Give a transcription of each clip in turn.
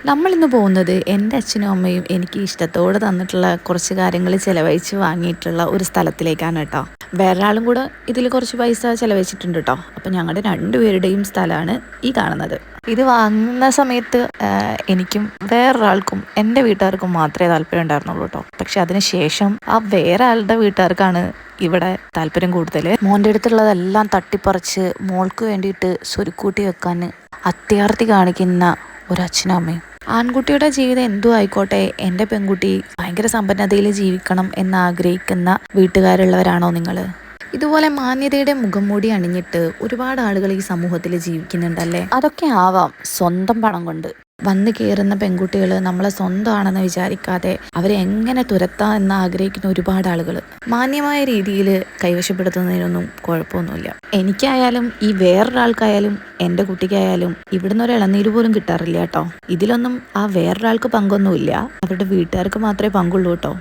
നമ്മളിന്ന് പോകുന്നത് എൻ്റെ അച്ഛനും അമ്മയും എനിക്ക് ഇഷ്ടത്തോടെ തന്നിട്ടുള്ള കുറച്ച് കാര്യങ്ങൾ ചിലവഴിച്ച് വാങ്ങിയിട്ടുള്ള ഒരു സ്ഥലത്തിലേക്കാണ് കേട്ടോ. വേറൊരാളും കൂടെ ഇതിൽ കുറച്ച് പൈസ ചിലവഴിച്ചിട്ടുണ്ട് കേട്ടോ. അപ്പം ഞങ്ങളുടെ രണ്ടുപേരുടെയും സ്ഥലമാണ് ഈ കാണുന്നത്. ഇത് വാങ്ങുന്ന സമയത്ത് എനിക്കും വേറൊരാൾക്കും എൻ്റെ വീട്ടുകാർക്കും മാത്രമേ താല്പര്യം ഉണ്ടായിരുന്നുള്ളൂ കേട്ടോ. പക്ഷെ അതിന് ശേഷം ആ വേറെ ആളുടെ വീട്ടുകാർക്കാണ് ഇവിടെ താല്പര്യം കൂടുതൽ. മോൻ്റെ അടുത്തുള്ളതെല്ലാം തട്ടിപ്പറിച്ച് മോൾക്ക് വേണ്ടിയിട്ട് സ്വരുക്കൂട്ടി വെക്കാൻ അത്യാർത്തി കാണിക്കുന്ന ഒരച്ഛനും അമ്മയും. ആൺകുട്ടിയുടെ ജീവിതം എന്തോ ആയിക്കോട്ടെ, എൻ്റെ പെൺകുട്ടി ഭയങ്കര സമ്പന്നതയിൽ ജീവിക്കണം എന്നാഗ്രഹിക്കുന്ന വീട്ടുകാരുള്ളവരാണോ നിങ്ങൾ? ഇതുപോലെ മാന്യതയുടെ മുഖംമൂടി അണിഞ്ഞിട്ട് ഒരുപാട് ആളുകൾ ഈ സമൂഹത്തിൽ ജീവിക്കുന്നുണ്ടല്ലേ. അതൊക്കെ ആവാം സ്വന്തം പണം കൊണ്ട്. വന്ന് കയറുന്ന പെൺകുട്ടികൾ നമ്മളെ സ്വന്തമാണെന്ന് വിചാരിക്കാതെ അവരെ എങ്ങനെ തുരത്താം എന്ന് ആഗ്രഹിക്കുന്ന ഒരുപാട് ആളുകൾ മാന്യമായ രീതിയിൽ കൈവശപ്പെടുത്തുന്നതിനൊന്നും കുഴപ്പമൊന്നുമില്ല. എനിക്കായാലും ഈ വേറൊരാൾക്കായാലും എൻ്റെ കുട്ടിക്കായാലും ഇവിടുന്ന് ഒരു ഇളനീര് പോലും കിട്ടാറില്ല കേട്ടോ. ഇതിലൊന്നും ആ വേറൊരാൾക്ക് പങ്കൊന്നുമില്ല, അവരുടെ വീട്ടുകാർക്ക് മാത്രമേ പങ്കുള്ളൂ കേട്ടോ.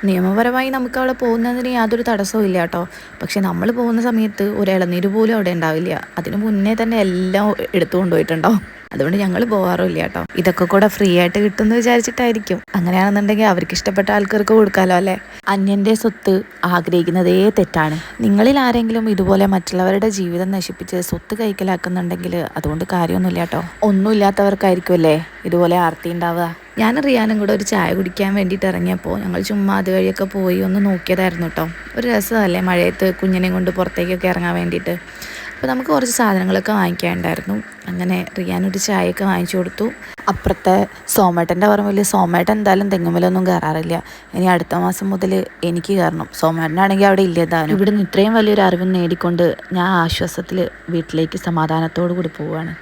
നിയമപരമായി നമുക്ക് അവിടെ പോകുന്നതിന് യാതൊരു തടസ്സവും ഇല്ല കേട്ടോ. പക്ഷെ നമ്മൾ പോകുന്ന സമയത്ത് ഒരു ഇളനീര് പോലും അവിടെ ഉണ്ടാവില്ല. അതിന് മുന്നേ തന്നെ എല്ലാം എടുത്തു കൊണ്ടുപോയിട്ടുണ്ടാവും. അതുകൊണ്ട് ഞങ്ങൾ പോകാറില്ല കേട്ടോ. ഇതൊക്കെ കൂടെ ഫ്രീ ആയിട്ട് കിട്ടുമെന്ന് വിചാരിച്ചിട്ടായിരിക്കും. അങ്ങനെയാണെന്നുണ്ടെങ്കിൽ അവർക്ക് ഇഷ്ടപ്പെട്ട ആൾക്കാർക്ക് കൊടുക്കാമല്ലോ അല്ലേ. അന്യൻ്റെ സ്വത്ത് ആഗ്രഹിക്കുന്നതേ തെറ്റാണ്. നിങ്ങളിൽ ആരെങ്കിലും ഇതുപോലെ മറ്റുള്ളവരുടെ ജീവിതം നശിപ്പിച്ച് സ്വത്ത് കൈക്കലാക്കുന്നുണ്ടെങ്കിൽ അതുകൊണ്ട് കാര്യമൊന്നുമില്ല കേട്ടോ. ഒന്നുമില്ലാത്തവർക്കായിരിക്കും അല്ലേ ഇതുപോലെ ആർത്തി ഉണ്ടാവുക. ഞാൻ റിയാനും കൂടെ ഒരു ചായ കുടിക്കാൻ വേണ്ടിയിട്ട് ഇറങ്ങിയപ്പോൾ ഞങ്ങൾ ചുമ്മാ അതുവഴിയൊക്കെ പോയി ഒന്ന് നോക്കിയതായിരുന്നു കേട്ടോ. ഒരു രസമല്ലേ മഴയത്ത് കുഞ്ഞിനെയും കൊണ്ട് പുറത്തേക്കൊക്കെ ഇറങ്ങാൻ വേണ്ടിയിട്ട്. അപ്പോൾ നമുക്ക് കുറച്ച് സാധനങ്ങളൊക്കെ വാങ്ങിക്കാനുണ്ടായിരുന്നു. അങ്ങനെ റിയാനൊരു ചായയൊക്കെ വാങ്ങിച്ചു കൊടുത്തു. അപ്പുറത്തെ സോമേട്ടൻ്റെ പറമ്പിൽ സോമേട്ടൻ എന്തായാലും തെങ്ങുമലൊന്നും കയറാറില്ല. ഇനി അടുത്ത മാസം മുതൽ എനിക്ക് കയറണം. സോമേട്ടനാണെങ്കിൽ അവിടെ ഇല്ലതാനും. ഇവിടുന്ന് ഇത്രയും വലിയൊരു അറിവ് നേടിക്കൊണ്ട് ഞാൻ ആശ്വാസത്തിൽ വീട്ടിലേക്ക് സമാധാനത്തോടു കൂടി പോവുകയാണ്.